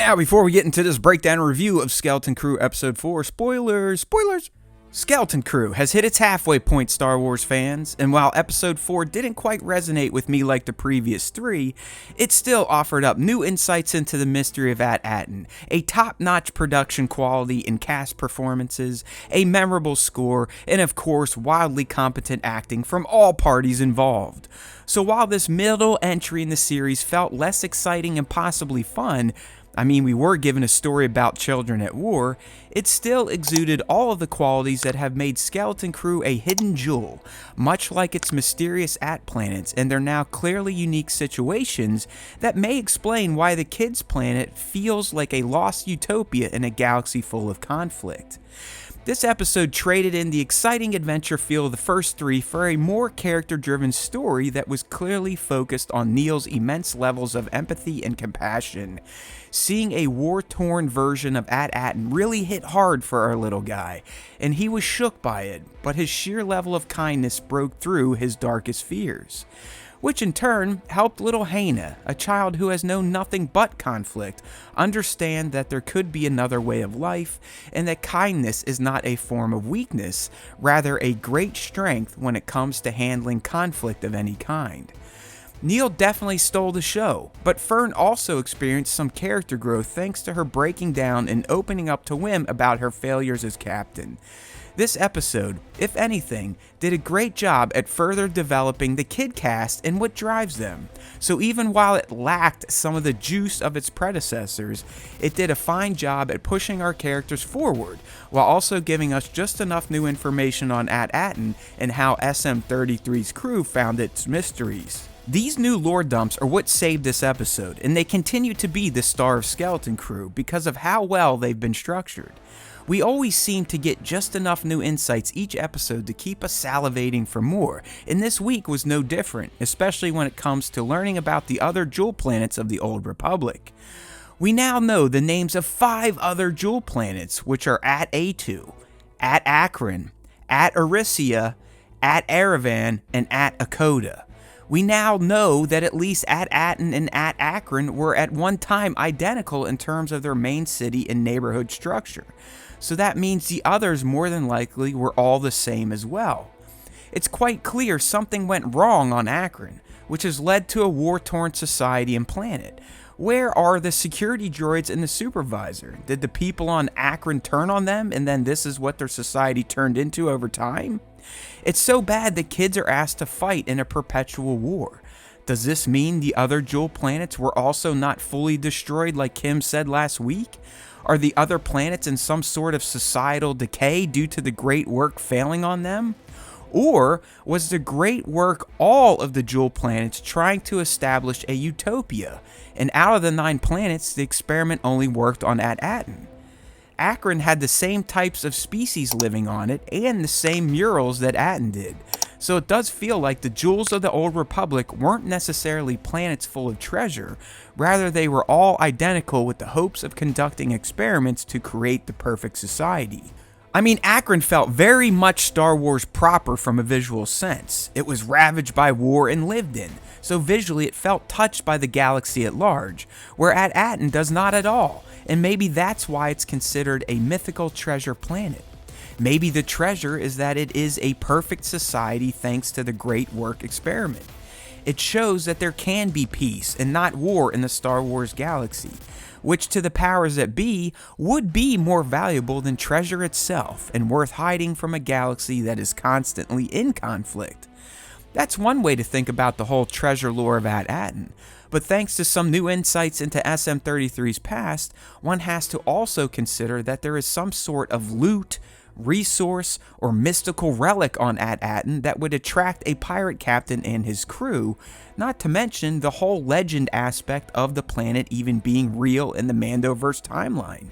now, before we get into this breakdown review of Skeleton Crew Episode 4, spoilers! Skeleton Crew has hit its halfway point, Star Wars fans, and while Episode 4 didn't quite resonate with me like the previous three, it still offered up new insights into the mystery of At Attin, a top-notch production quality in cast performances, a memorable score, and of course, wildly competent acting from all parties involved. So while this middle entry in the series felt less exciting and possibly fun, we were given a story about children at war, it still exuded all of the qualities that have made Skeleton Crew a hidden jewel, much like its mysterious At planets and their now clearly unique situations that may explain why the kids' planet feels like a lost utopia in a galaxy full of conflict. This episode traded in the exciting adventure feel of the first three for a more character-driven story that was clearly focused on Neil's immense levels of empathy and compassion. Seeing a war-torn version of At Attin really hit hard for our little guy, and he was shook by it, but his sheer level of kindness broke through his darkest fears. Which in turn helped little Hannah, a child who has known nothing but conflict, understand that there could be another way of life, and that kindness is not a form of weakness, rather a great strength when it comes to handling conflict of any kind. Neil definitely stole the show, but Fern also experienced some character growth thanks to her breaking down and opening up to Wim about her failures as captain. This episode, if anything, did a great job at further developing the kid cast and what drives them. So even while it lacked some of the juice of its predecessors, it did a fine job at pushing our characters forward, while also giving us just enough new information on At Attin and how SM-33's crew found its mysteries. These new lore dumps are what saved this episode, and they continue to be the star of Skeleton Crew because of how well they've been structured. We always seem to get just enough new insights each episode to keep us salivating for more, and this week was no different, especially when it comes to learning about the other jewel planets of the Old Republic. We now know the names of 5 other jewel planets, which are At Aytuu, At Achrann, At Arissia, At Aravin, and At Acoda. We now know that at least At Attin and At Achrann were at one time identical in terms of their main city and neighborhood structure, so that means the others more than likely were all the same as well. It's quite clear something went wrong on Achrann, which has led to a war-torn society and planet. Where are the security droids and the supervisor? Did the people on Achrann turn on them, and then this is what their society turned into over time? It's so bad that kids are asked to fight in a perpetual war. Does this mean the other jewel planets were also not fully destroyed like Kim said last week? Are the other planets in some sort of societal decay due to the great work failing on them? Or was the great work all of the jewel planets trying to establish a utopia, and out of the 9 planets the experiment only worked on At Attin? Achrann had the same types of species living on it and the same murals that Attin did, so it does feel like the jewels of the Old Republic weren't necessarily planets full of treasure, rather they were all identical with the hopes of conducting experiments to create the perfect society. Achrann felt very much Star Wars proper from a visual sense. It was ravaged by war and lived in, so visually it felt touched by the galaxy at large, where At Attin does not at all, and maybe that's why it's considered a mythical treasure planet. Maybe the treasure is that it is a perfect society thanks to the great work experiment. It shows that there can be peace and not war in the Star Wars galaxy, which to the powers that be would be more valuable than treasure itself and worth hiding from a galaxy that is constantly in conflict. That's one way to think about the whole treasure lore of At Attin, but thanks to some new insights into SM-33's past, one has to also consider that there is some sort of loot, resource, or mystical relic on At Attin that would attract a pirate captain and his crew, not to mention the whole legend aspect of the planet even being real in the Mandoverse timeline.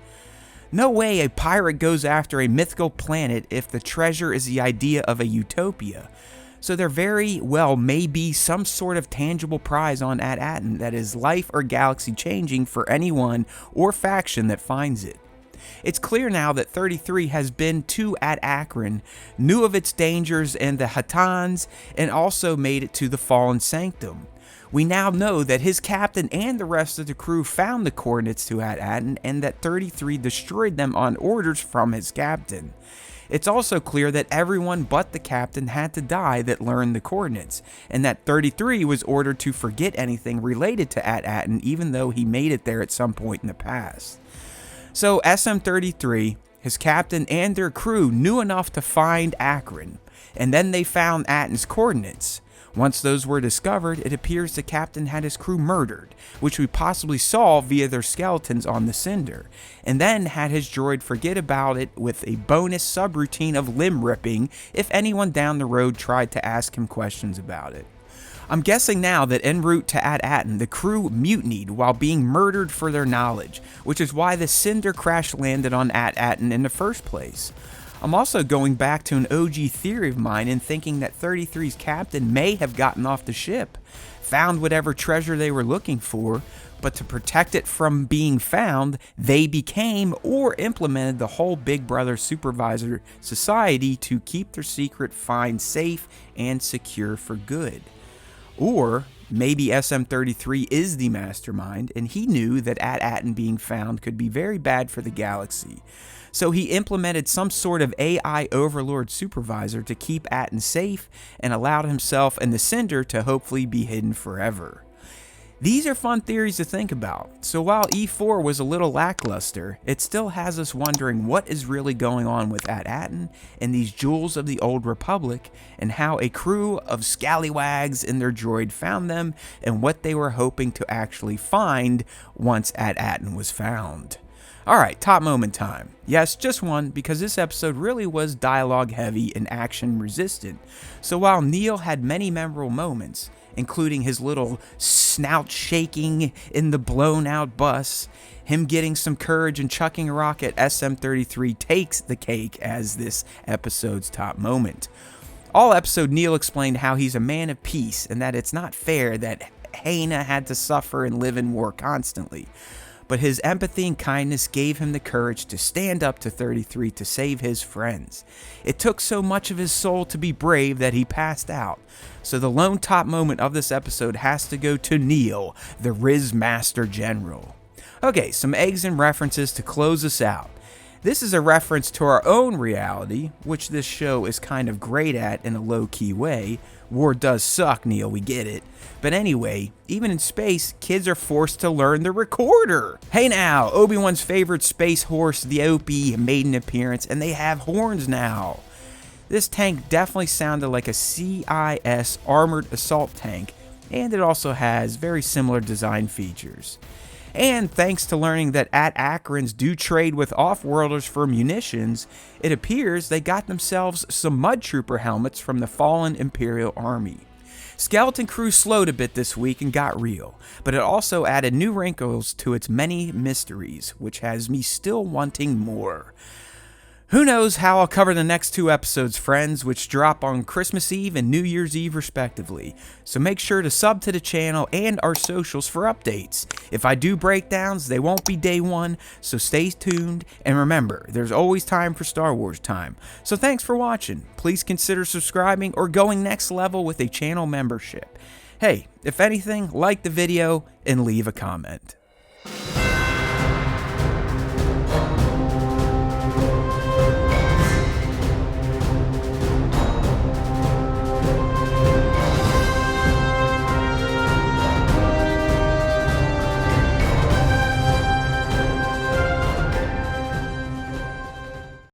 No way a pirate goes after a mythical planet if the treasure is the idea of a utopia, so there very well may be some sort of tangible prize on At Attin that is life or galaxy changing for anyone or faction that finds it. It's clear now that 33 has been to At Achrann, knew of its dangers and the Hattans, and also made it to the Fallen Sanctum. We now know that his captain and the rest of the crew found the coordinates to At Attin, and that 33 destroyed them on orders from his captain. It's also clear that everyone but the captain had to die that learned the coordinates, and that 33 was ordered to forget anything related to At Attin, even though he made it there at some point in the past. So SM-33, his captain, and their crew knew enough to find Achrann, and then they found Attin's coordinates. Once those were discovered, it appears the captain had his crew murdered, which we possibly saw via their skeletons on the cinder, and then had his droid forget about it with a bonus subroutine of limb ripping if anyone down the road tried to ask him questions about it. I'm guessing now that en route to At Attin, the crew mutinied while being murdered for their knowledge, which is why the cinder crash landed on At Attin in the first place. I'm also going back to an OG theory of mine and thinking that 33's captain may have gotten off the ship, found whatever treasure they were looking for, but to protect it from being found, they became or implemented the whole Big Brother supervisor society to keep their secret find safe and secure for good. Or maybe SM-33 is the mastermind, and he knew that At Attin being found could be very bad for the galaxy. So he implemented some sort of AI overlord supervisor to keep Attin safe and allowed himself and the cinder to hopefully be hidden forever. These are fun theories to think about, so while E4 was a little lackluster, it still has us wondering what is really going on with At Attin and these jewels of the Old Republic, and how a crew of scallywags and their droid found them, and what they were hoping to actually find once At Attin was found. Alright, top moment time. Yes, just one, because this episode really was dialogue heavy and action resistant. So while Neil had many memorable moments, including his little snout shaking in the blown out bus, him getting some courage and chucking a rock at SM-33 takes the cake as this episode's top moment. All episode, Neil explained how he's a man of peace and that it's not fair that Hannah had to suffer and live in war constantly. But his empathy and kindness gave him the courage to stand up to 33 to save his friends. It took so much of his soul to be brave that he passed out. So the lone top moment of this episode has to go to Neil, the Riz Master General. Okay, some eggs and references to close us out. This is a reference to our own reality, which this show is kind of great at in a low-key way. War does suck, Neil, we get it. But anyway, even in space, kids are forced to learn the recorder. Hey now, Obi-Wan's favorite space horse, the Opie, made an appearance, and they have horns now. This tank definitely sounded like a CIS armored assault tank, and it also has very similar design features. And thanks to learning that At Achrann's do trade with off-worlders for munitions, it appears they got themselves some Mud Trooper helmets from the fallen Imperial Army. Skeleton Crew slowed a bit this week and got real, but it also added new wrinkles to its many mysteries, which has me still wanting more. Who knows how I'll cover the next two episodes, friends, which drop on Christmas Eve and New Year's Eve respectively, so make sure to sub to the channel and our socials for updates. If I do breakdowns, they won't be day one, so stay tuned, and remember, there's always time for Star Wars time. So thanks for watching. Please consider subscribing or going next level with a channel membership. Hey, if anything, like the video and leave a comment.